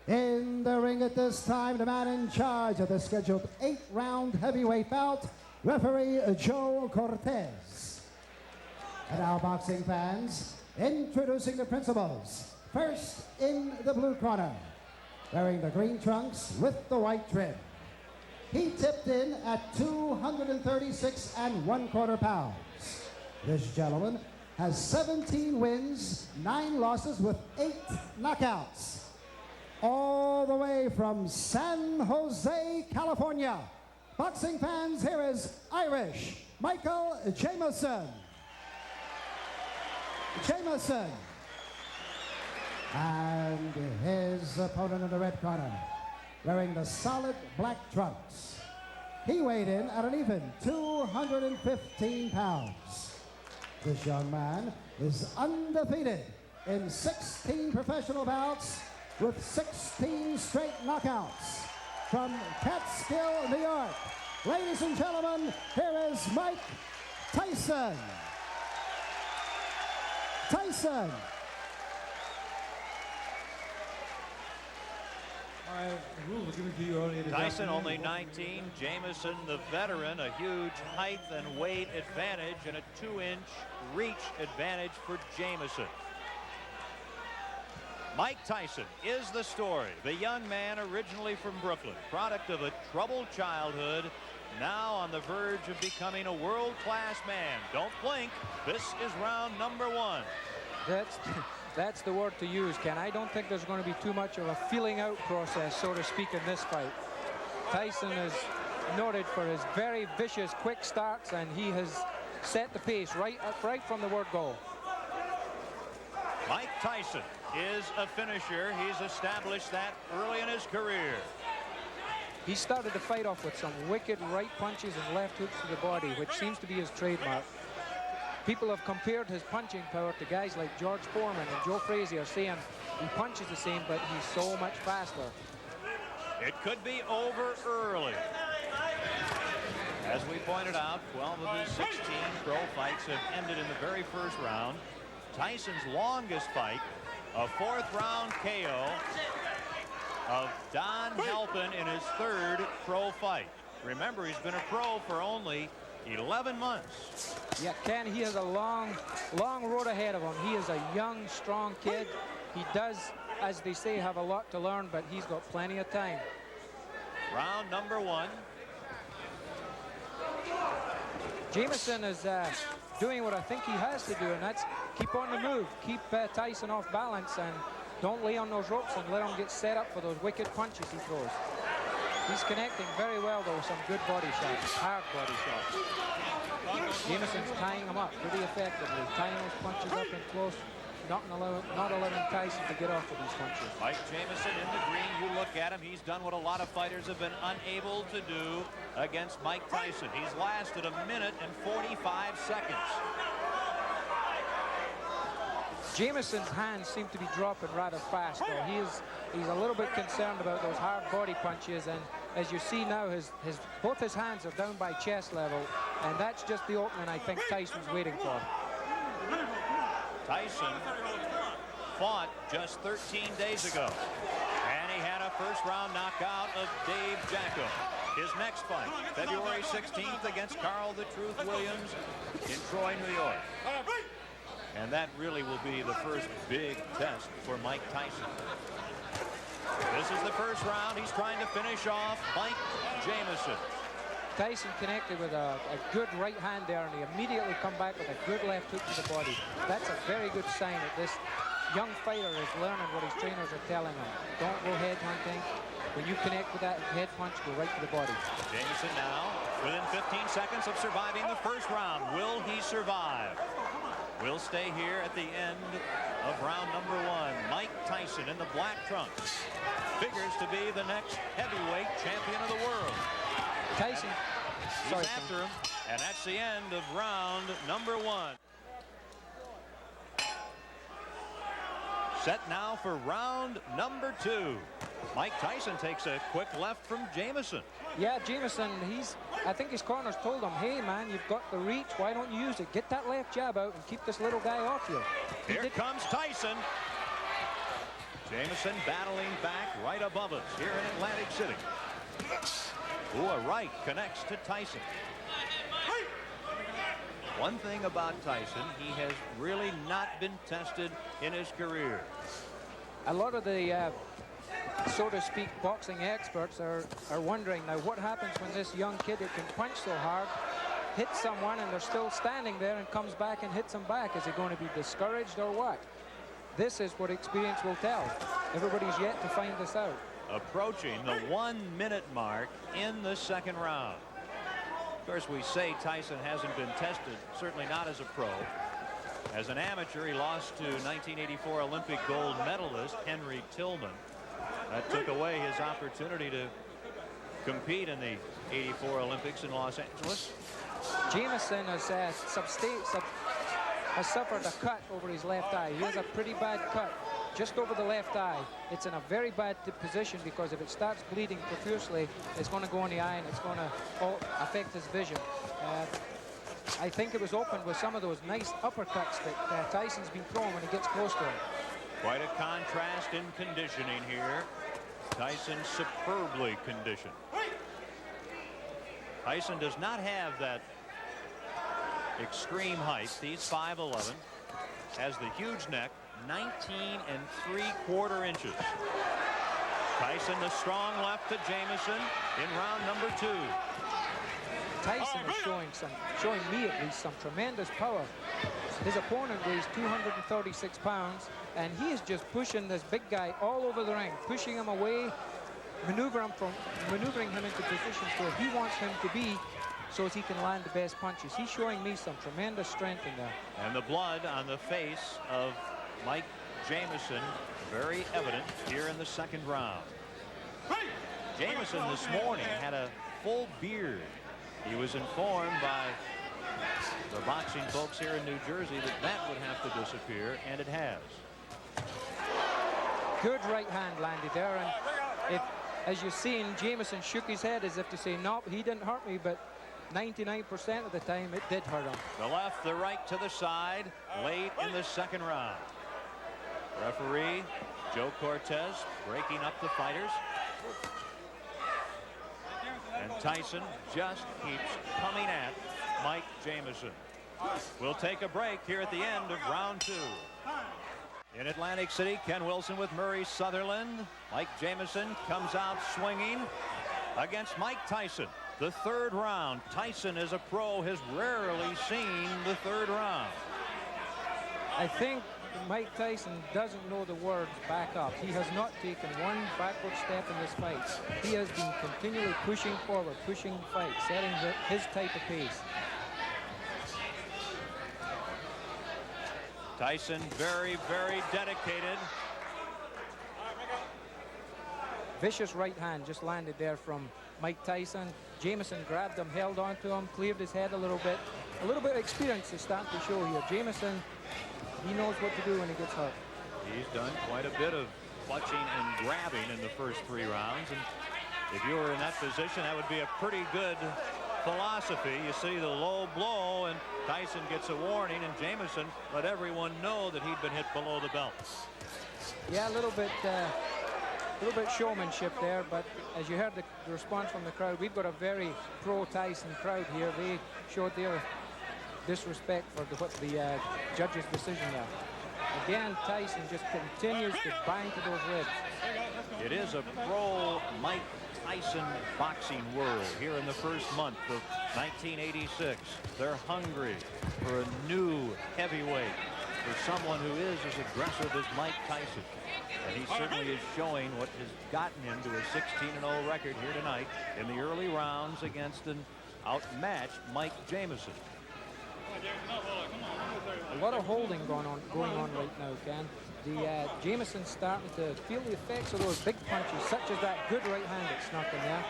In the ring at this time, the man in charge of the scheduled 8-round heavyweight bout, referee Joe Cortez. And now, boxing fans, introducing the principals. First, in the blue corner, wearing the green trunks with the white trim. He tipped in at 236 1/4 pounds. This gentleman has 17 wins, 9 losses with 8 knockouts. All the way from San Jose, California. Boxing fans, here is Irish Michael Jameson. Jameson. And his opponent in the red corner, wearing the solid black trunks. He weighed in at an even 215 pounds. This young man is undefeated in 16 professional bouts with 16 straight knockouts. From Catskill, New York, ladies and gentlemen, here is Mike Tyson. Tyson. Tyson only 19, Jameson the veteran, a huge height and weight advantage and a 2-inch reach advantage for Jameson. Mike Tyson is the story. The young man originally from Brooklyn, product of a troubled childhood, now on the verge of becoming a world-class man. Don't blink, this is round number 1. That's the word to use, Ken. I don't think there's going to be too much of a feeling out process, so to speak, in this fight. Tyson is noted for his very vicious quick starts, and he has set the pace right from the word go. Mike Tyson is a finisher. He's established that early in his career. He started the fight off with some wicked right punches and left hooks to the body, which seems to be his trademark. People have compared his punching power to guys like George Foreman and Joe Frazier, saying he punches the same, but he's so much faster. It could be over early. As we pointed out, 12 of his 16 pro fights have ended in the very first round. Tyson's longest fight, a 4th-round KO of Don Halpin in his 3rd pro fight. Remember, he's been a pro for only 11 months. Yeah, Ken, he has a long road ahead of him. He is a young, strong kid. He does, as they say, have a lot to learn, but he's got plenty of time. Round number 1. Jameson is doing what I think he has to do, and that's keep on the move, keep Tyson off balance, and don't lay on those ropes and let him get set up for those wicked punches he throws. He's connecting very well, though, with some good body shots, hard body shots. Jameson's tying him up pretty effectively, tying those punches up in close, not allowing Tyson to get off of these punches. Mike Jameson in the green, you look at him, he's done what a lot of fighters have been unable to do against Mike Tyson. He's lasted 1 minute and 45 seconds. Jameson's hands seem to be dropping rather fast, though. He's a little bit concerned about those hard body punches, and as you see now, both his hands are down by chest level, and that's just the opening I think Tyson's waiting for. Tyson fought just 13 days ago, and he had a first-round knockout of Dave Jacko. His next fight, February 16th against Carl the Truth Williams in Troy, New York. And that really will be the first big test for Mike Tyson. This is the first round. He's trying to finish off Mike Jameson. Tyson connected with a good right hand there, and he immediately come back with a good left hook to the body. That's a very good sign that this young fighter is learning what his trainers are telling him. Don't go head hunting. When you connect with that head punch, go right to the body. Jameson now within 15 seconds of surviving the first round. Will he survive? We'll stay here at the end of round number 1. Mike Tyson in the black trunks figures to be the next heavyweight champion of the world. Tyson, he's after him, and that's the end of round number 1. Set now for round number 2. Mike Tyson takes a quick left from Jameson. Yeah, Jameson, I think his corners told him, hey man, you've got the reach, why don't you use it? Get that left jab out and keep this little guy off you. Here comes Tyson. Jameson battling back right above us here in Atlantic City. Ooh, a right connects to Tyson. One thing about Tyson, he has really not been tested in his career. A lot of the so to speak boxing experts are wondering now what happens when this young kid who can punch so hard hits someone and they're still standing there and comes back and hits them back. Is he going to be discouraged or what? This is what experience will tell. Everybody's yet to find this out. Approaching the 1 minute mark in the second round. Of course, we say Tyson hasn't been tested, certainly not as a pro. As an amateur, he lost to 1984 Olympic gold medalist Henry Tillman. That took away his opportunity to compete in the '84 Olympics in Los Angeles. Jameson has suffered a cut over his left eye. He has a pretty bad cut just over the left eye. It's in a very bad position because if it starts bleeding profusely, it's going to go in the eye and it's going to affect his vision. I think it was opened with some of those nice uppercuts that Tyson's been throwing when he gets close to him. Quite a contrast in conditioning here. Tyson superbly conditioned. Tyson does not have that extreme height. He's 5'11", has the huge neck, 19 3/4 inches. Tyson, the strong left to Jameson in round number 2. Tyson is showing me at least some tremendous power. His opponent weighs 236 pounds, and he is just pushing this big guy all over the ring, pushing him away, maneuvering him into positions where he wants him to be so as he can land the best punches. He's showing me some tremendous strength in there. And the blood on the face of Mike Jameson very evident here in the second round. Jameson this morning had a full beard. He was informed by the boxing folks here in New Jersey that that would have to disappear, and it has. Good right hand landed there, and as you've seen, Jameson shook his head as if to say, nope, he didn't hurt me, but 99% of the time it did hurt him. The left, the right to the side late in the second round. Referee Joe Cortez breaking up the fighters. And Tyson just keeps coming at Mike Jameson. We'll take a break here at the end of round 2. In Atlantic City, Ken Wilson with Murray Sutherland. Mike Jameson comes out swinging against Mike Tyson. The third round. Tyson, as a pro, has rarely seen the third round. I think Mike Tyson doesn't know the words back up. He has not taken one backward step in this fight. He has been continually pushing forward, pushing the fight, setting his type of pace. Tyson very, very dedicated. Vicious right hand just landed there from Mike Tyson. Jameson grabbed him, held on to him, cleared his head a little bit. A little bit of experience is starting to show here. Jameson, he knows what to do when he gets hurt. He's done quite a bit of clutching and grabbing in the first 3 rounds. And if you were in that position, that would be a pretty good philosophy. You see the low blow, and Tyson gets a warning, and Jameson let everyone know that he'd been hit below the belt. Yeah, a little bit showmanship there, but as you heard the response from the crowd, we've got a very pro-Tyson crowd here. They showed their disrespect for what the judge's decision there. Again, Tyson just continues to bang to those ribs. It is a pro-Mike Tyson boxing world here in the first month of 1986. They're hungry for a new heavyweight, for someone who is as aggressive as Mike Tyson. And he certainly is showing what has gotten him to a 16-0 record here tonight in the early rounds against an outmatched Mike Jameson. A lot of holding going on right now, Ken. The Jameson's starting to feel the effects of those big punches, such as that good right hand that snuck in there.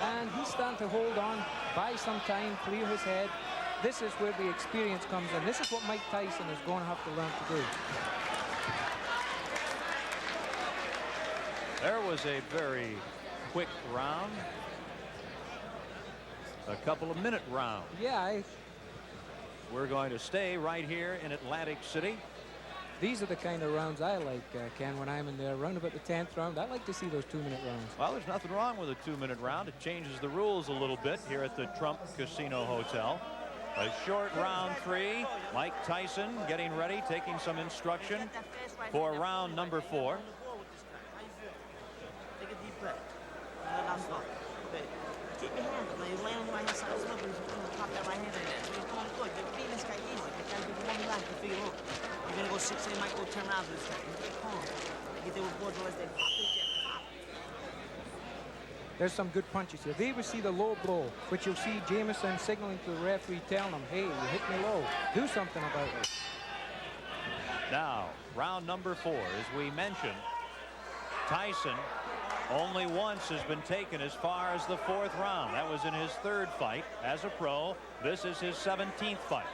And he's starting to hold on, buy some time, clear his head. This is where the experience comes in. This is what Mike Tyson is going to have to learn to do. There was a very quick round. A couple of minute rounds. Yeah, We're going to stay right here in Atlantic City. These are the kind of rounds I like, Ken, when I'm in there. Round about the 10th round, I like to see those 2-minute rounds. Well, there's nothing wrong with a 2-minute round. It changes the rules a little bit here at the Trump Casino Hotel. A short round 3. Mike Tyson getting ready, taking some instruction for round number 4. Take a deep breath. Now slow. Okay. Keep your hands up. Now you're laying on the right hand side. Slow, but you're going to pop that right hand in there. So you're going to go. You're beating this guy easy. You got to give one relax to figure out. You're going to go 6, so you might go 10 rounds with this guy. You get calm. You get there with boards unless they pop this jet. Pop. There's some good punches here. They see the low blow, which you'll see Jameson signaling to the referee, telling him, hey, you hit me low. Do something about it. Now, round number 4, as we mentioned, Tyson only once has been taken as far as the 4th round. That was in his 3rd fight as a pro. This is his 17th fight.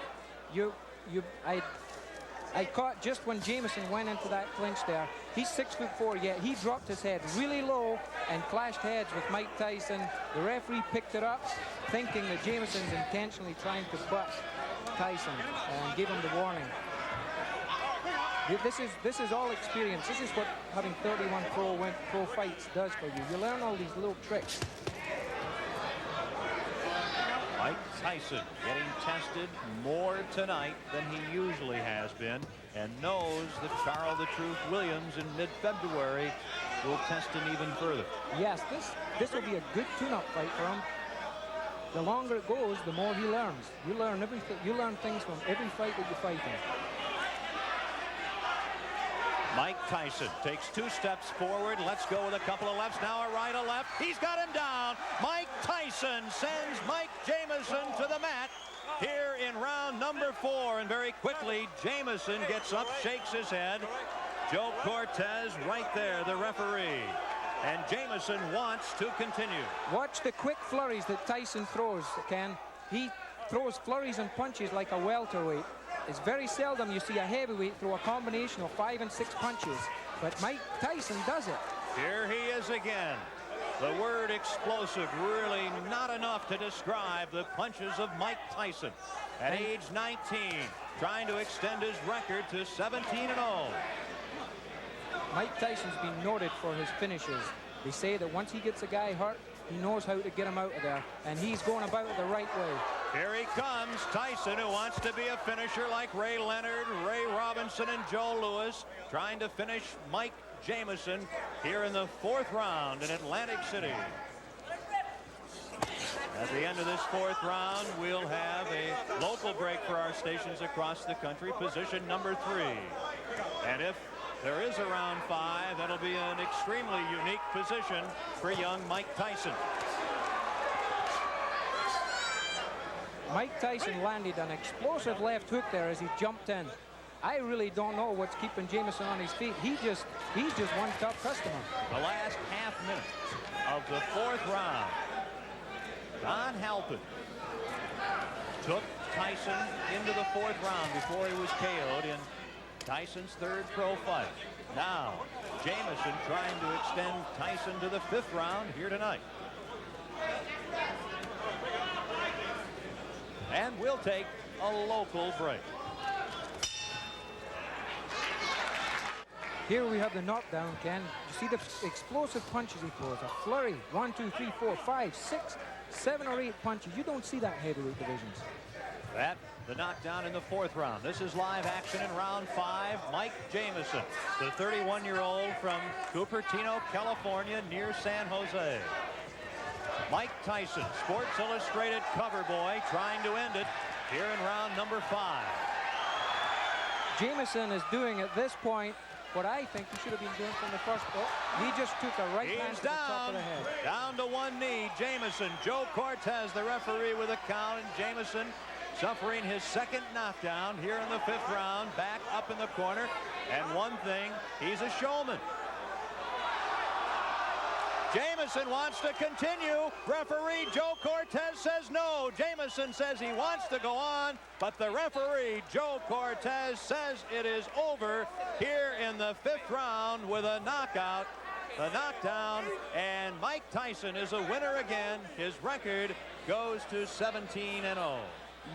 I caught just when Jameson went into that clinch there. He's 6'4", yet he dropped his head really low and clashed heads with Mike Tyson. The referee picked it up, thinking that Jameson's intentionally trying to butt Tyson and give him the warning. This is all experience. This is what having 31 pro fights does for you. You learn all these little tricks. Mike Tyson getting tested more tonight than he usually has been, and knows that Carl the Truth Williams in mid-February will test him even further. Yes, this will be a good tune-up fight for him. The longer it goes, the more he learns. You learn everything. You learn things from every fight that you fight in. Mike Tyson takes 2 steps forward. Let's go with a couple of lefts. Now a right, a left. He's got him down. Mike Tyson sends Mike Jameson to the mat here in round number 4. And very quickly, Jameson gets up, shakes his head. Joe Cortez right there, the referee. And Jameson wants to continue. Watch the quick flurries that Tyson throws, Ken. He throws flurries and punches like a welterweight. It's very seldom you see a heavyweight throw a combination of 5 and 6 punches, but Mike Tyson does it. Here he is again. The word explosive, really not enough to describe the punches of Mike Tyson. At age 19, trying to extend his record to 17-0. Mike Tyson's been noted for his finishes. They say that once he gets a guy hurt, he knows how to get him out of there, and he's going about it the right way. Here he comes, Tyson, who wants to be a finisher like Ray Leonard, Ray Robinson, and Joe Louis, trying to finish Mike Jameson here in the 4th round in Atlantic City. At the end of this 4th round, we'll have a local break for our stations across the country, position number 3. And if there is a round 5, that'll be an extremely unique position for young Mike Tyson. Mike Tyson landed an explosive left hook there as he jumped in. I really don't know what's keeping Jameson on his feet. He's just one tough customer. The last half minute of the 4th round. Don Halpin took Tyson into the 4th round before he was KO'd in Tyson's 3rd pro fight. Now, Jameson trying to extend Tyson to the 5th round here tonight. And we'll take a local break. Here we have the knockdown, Ken. You see the explosive punches he throws. A flurry. 1, 2, 3, 4, 5, 6, 7 or 8 punches. You don't see that in heavyweight divisions. That, the knockdown in the 4th round. This is live action in round 5. Mike Jameson, the 31-year-old from Cupertino, California, near San Jose. Mike Tyson, Sports Illustrated cover boy, trying to end it here in round number 5. Jameson is doing at this point what I think he should have been doing from the first. Oh, he just took a right hand to the top of the head. Down to one knee, Jameson. Joe Cortez, the referee, with a count, and Jameson suffering his 2nd knockdown here in the 5th round, back up in the corner. And one thing, he's a showman. Jameson wants to continue. Referee Joe Cortez says no. Jameson says he wants to go on, but the referee Joe Cortez says it is over here in the 5th round with a knockout. The knockdown, and Mike Tyson is a winner again. His record goes to 17-0.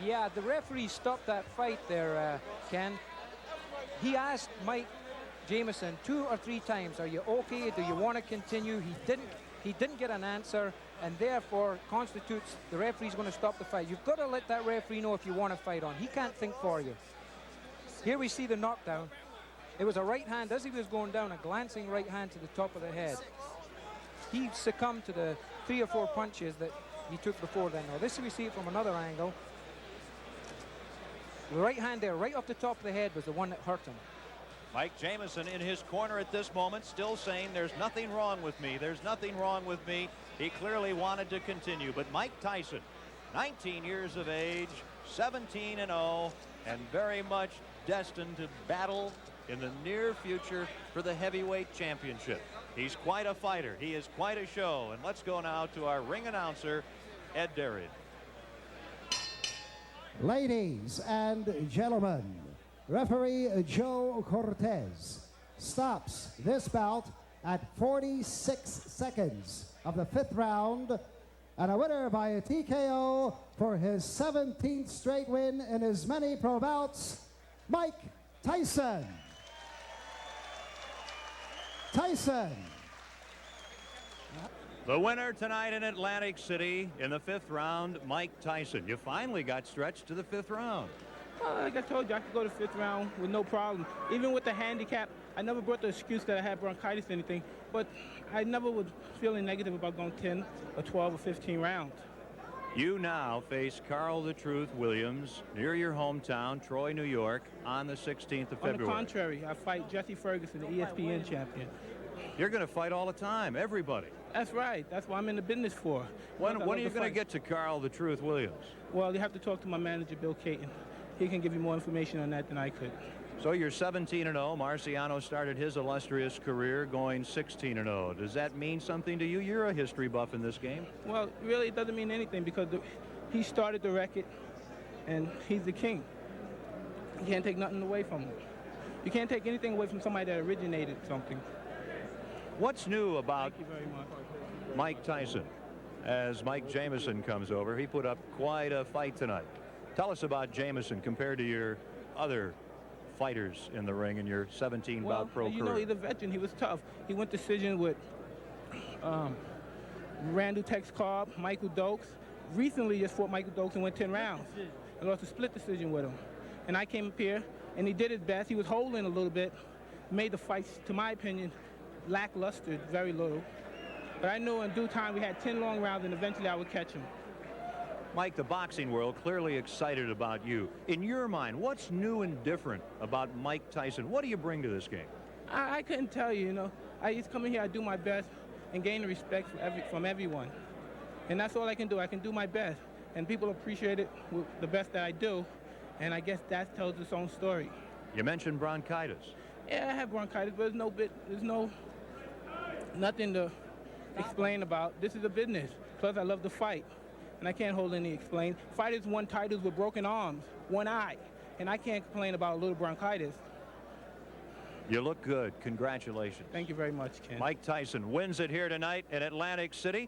Yeah, the referee stopped that fight there, Ken. He asked Mike Jameson 2 or 3 times, are you okay? Do you want to continue? He didn't get an answer, and therefore constitutes the referee's going to stop the fight. You've got to let that referee know if you want to fight on. He can't think for you. Here we see the knockdown. It was a right hand as he was going down, a glancing right hand to the top of the head. He succumbed to the 3 or 4 punches that he took before then. Now this we see it from another angle. The right hand there, right off the top of the head, was the one that hurt him. Mike Jameson in his corner at this moment, still saying there's nothing wrong with me. There's nothing wrong with me. He clearly wanted to continue. But Mike Tyson, 19 years of age, 17-0, and very much destined to battle in the near future for the heavyweight championship. He's quite a fighter. He is quite a show. And let's go now to our ring announcer, Ed Darien. Ladies and gentlemen, referee Joe Cortez stops this bout at 46 seconds of the 5th round, and a winner by a TKO for his 17th straight win in his many pro bouts, Mike Tyson. Tyson. The winner tonight in Atlantic City in the 5th round, Mike Tyson. You finally got stretched to the 5th round. Well, like I told you, I could go to 5th round with no problem. Even with the handicap, I never brought the excuse that I had bronchitis or anything, but I never was feeling negative about going 10 or 12 or 15 rounds. You now face Carl the Truth Williams near your hometown, Troy, New York, on the 16th of February. On the contrary, I fight Jesse Ferguson, the ESPN champion. You're going to fight all the time, everybody. That's right. That's what I'm in the business for. When are you going to get to Carl the Truth Williams? Well, you have to talk to my manager, Bill Caton. He can give you more information on that than I could. So you're 17-0. Marciano started his illustrious career going 16-0. Does that mean something to you? You're a history buff in this game. Well, really, it doesn't mean anything because he started the record, and he's the king. You can't take nothing away from him. You can't take anything away from somebody that originated something. What's new about Thank you very much. Mike Tyson? As Mike Jameson comes over, he put up quite a fight tonight. Tell us about Jameson compared to your other fighters in the ring in your 17-bout pro career. You know, he's a veteran. He was tough. He went decision with Randall Tex Cobb, Michael Dokes. Recently just fought Michael Dokes and went 10 rounds. I lost a split decision with him. And I came up here, and he did his best. He was holding a little bit, made the fights, to my opinion, lackluster, very little. But I knew in due time we had 10 long rounds, and eventually I would catch him. Mike, the boxing world clearly excited about you. In your mind, what's new and different about Mike Tyson? What do you bring to this game? I couldn't tell you, you know. I just come in here, I do my best, and gain the respect from everyone. And that's all I can do. I can do my best. And people appreciate it with the best that I do. And I guess that tells its own story. You mentioned bronchitis. Yeah, I have bronchitis, but there's nothing to explain about. This is a business. Plus, I love to fight. And I can't hold any explain. Fighters won titles with broken arms, one eye. And I can't complain about a little bronchitis. You look good. Congratulations. Thank you very much, Ken. Mike Tyson wins it here tonight in Atlantic City.